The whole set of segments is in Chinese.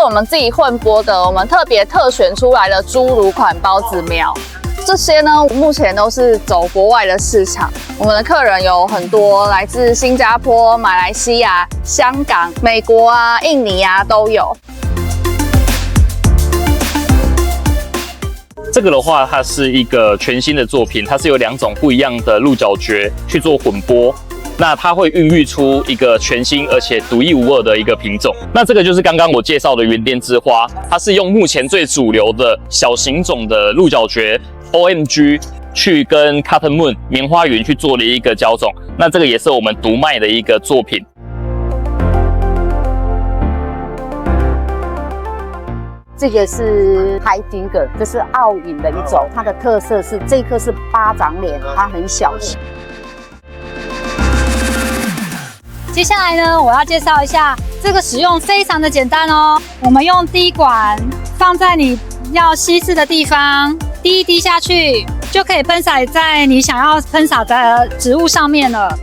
我们自己混播的，我们特别特选出来的侏儒款包子苗。这些呢，目前都是走国外的市场。我们的客人有很多来自新加坡、马来西亚、香港、美国啊、印尼啊都有。这个的话，它是一个全新的作品，它是有2种不一样的鹿角蕨去做混播。那它会孕育出一个全新而且独一无二的一个品种。那这个就是刚刚我介绍的圆颠之花，它是用目前最主流的小型种的鹿角蕨 OMG 去跟 Cotton Moon 棉花云去做了一个交种。那这个也是我们独卖的一个作品。这个是 High Finger， 这是澳银的一种，它的特色是这颗是巴掌脸，它很小型。接下来呢，我要介绍一下这个使用非常的简单哦。我们用滴管放在你要稀释的地方，滴一滴下去，就可以喷洒在你想要喷洒的植物上面了。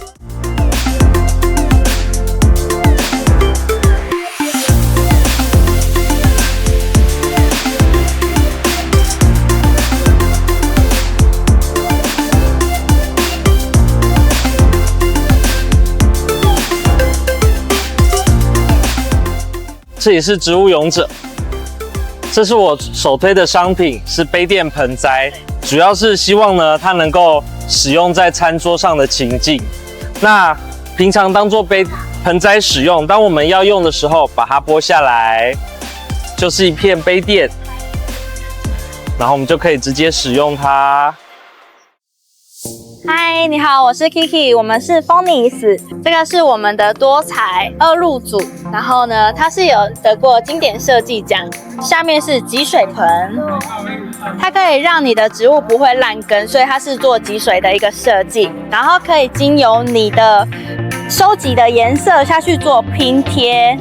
这里是植物勇者，这是我首推的商品，是杯垫盆栽，主要是希望呢它能够使用在餐桌上的情境。那平常当做盆栽使用，当我们要用的时候，把它剥下来，就是一片杯垫，然后我们就可以直接使用它。嗨，你好，我是 Kiki， 我们是 Phonics， 这个是我们的多彩2入组，然后呢，它是有得过经典设计奖。下面是集水盆，它可以让你的植物不会烂根，所以它是做集水的一个设计，然后可以经由你的收集的颜色下去做拼贴。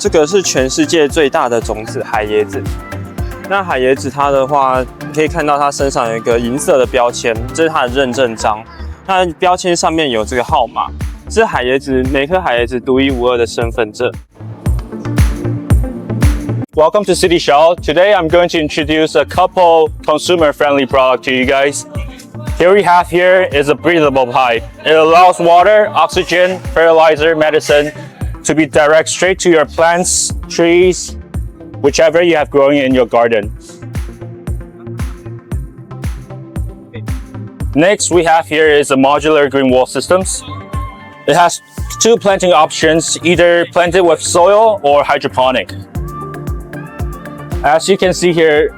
这个是全世界最大的种子海椰子。那海椰子它的话，你可以看到它身上有一个银色的标签，这是它的认证章。它的标签上面有这个号码，是海椰子每颗海椰子独一无二的身份证。Welcome to City Shell. Today I'm going to introduce a couple consumer-friendly products to you guys. Here we have is a breathable pipe. It allows water, oxygen, fertilizer, medicine to be direct straight to your plants, trees, whichever you have growing in your garden. Next we have here is a modular green wall systems. It has 2 planting options, either planted with soil or hydroponic. As you can see here,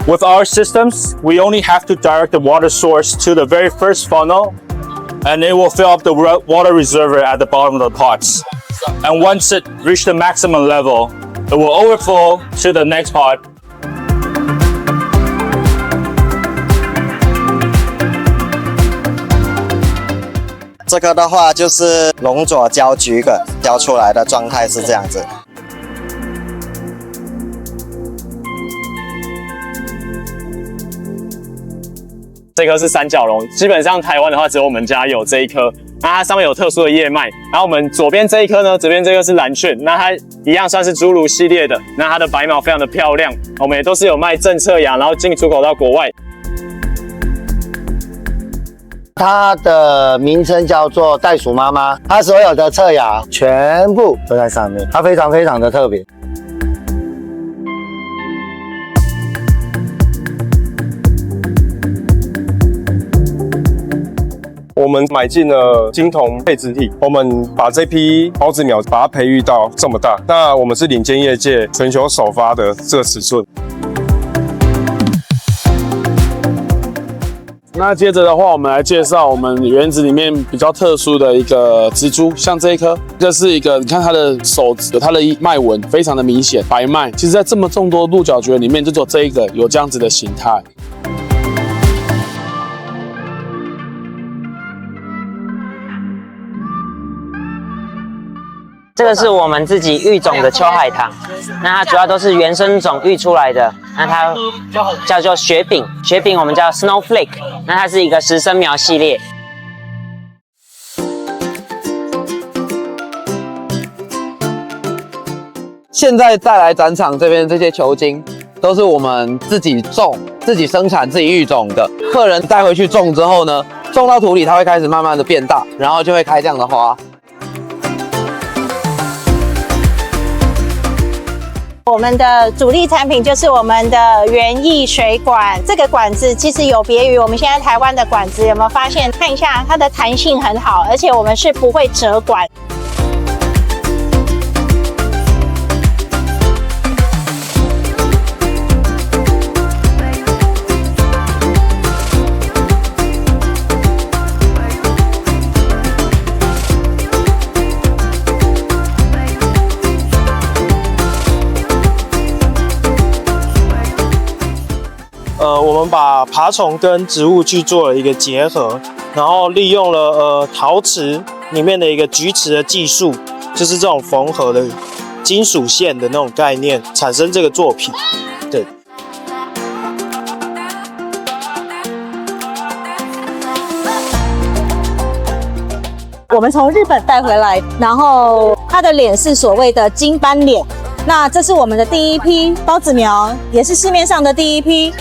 with our systems, we only have to direct the water source to the very first funnel, and it will fill up the water reservoir at the bottom of the pots. And once it reaches the maximum level, it will overflow to the next pot. 这个的话就是龙爪胶桔梗浇出来的状态是这样子。这颗是三角龙，基本上台湾的话只有我们家有这一颗。那它上面有特殊的叶脉，然后我们左边这一颗呢，这边这个是蓝雀，那它一样算是侏儒系列的，那它的白毛非常的漂亮，我们也都是有卖政策芽，然后进出口到国外。它的名称叫做袋鼠妈妈，它所有的侧芽全部都在上面，它非常非常的特别。我们买进了金铜配置体，我们把这批孢子苗把它培育到这么大，那我们是领先业界全球首发的这个尺寸。那接着的话，我们来介绍我们园子里面比较特殊的一个植株，像这一颗，这是一个，你看它的手指，它的脉纹非常的明显，白脉。其实，在这么众多鹿角蕨里面，就只有这一个有这样子的形态。这个是我们自己育种的秋海棠，那它主要都是原生种育出来的，那它叫做雪饼，雪饼我们叫 Snowflake， 那它是一个10生苗系列。现在带来展场这边这些球茎，都是我们自己种、自己生产、自己育种的。客人带回去种之后呢，种到土里，它会开始慢慢的变大，然后就会开这样的花。我们的主力产品就是我们的园艺水管，这个管子其实有别于我们现在台湾的管子，有没有发现？看一下它的弹性很好，而且我们是不会折管。我们把爬虫跟植物去做了一个结合，然后利用了陶瓷里面的一个锯齿的技术，就是这种缝合的金属线的那种概念，产生这个作品。对。我们从日本带回来，然后它的脸是所谓的金斑脸。那这是我们的第一批孢子苗，也是市面上的第一批。